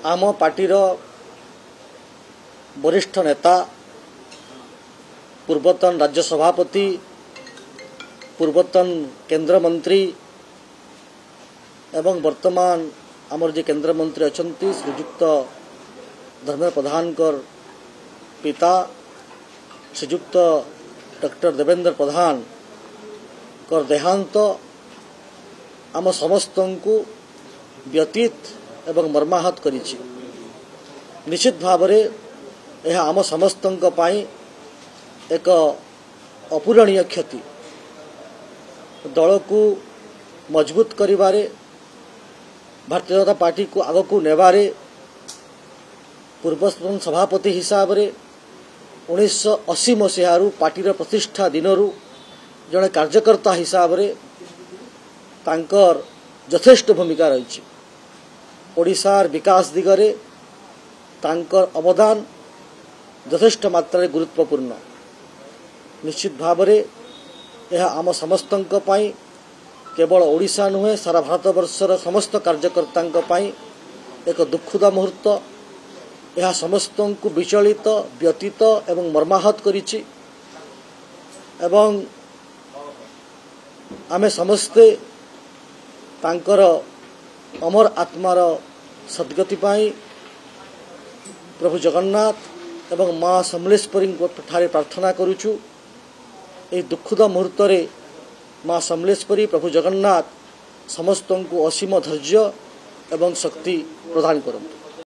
आम पार्टीर वरिष्ठ नेता पूर्वतन राज्य सभापति पूर्वतन केंद्र मंत्री एवं वर्तमान आमर जे केंद्र मंत्री अछंती श्रीजुक्त धर्मेंद्र प्रधान पिता श्रीजुक्त डॉक्टर देवेंद्र प्रधान कर देहांत आम समस्त को व्यतीत एवं मर्माहत करिछि। निश्चित भाव में यह आम समस्त एक अपूरणीय क्षति दल को मजबूत करिबारे भारतीय जनता पार्टी को आग को नेबारे पूर्वतन सभापति हिसाब से 1980 मसीहारू पार्टीर प्रतिष्ठा दिनरू जड़े कार्यकर्ता हिसाब से तांकर यथेष्ट भूमिका रही। ओडिशार विकास दिगरे तांकर अवदान यथेष्ट मात्रा गुरुत्वपूर्ण। निश्चित भाव में यह आम समस्त केवल ओडिशा नुहे सारा भारत वर्षर समस्त कार्यकर्ता एक दुखद मुहूर्त। यह समस्त को विचलित व्यतीत एवं मर्माहत करिछि एवं आमे समस्ते तांकर अमर आत्मार सद्गति पाई प्रभु जगन्नाथ एवं माँ समलेश्वरी ठारे प्रार्थना करुछु। ए दुखद मुहूर्त रे माँ समलेश्वरी प्रभु जगन्नाथ समस्त को असीम धैर्य एवं शक्ति प्रदान करंतु।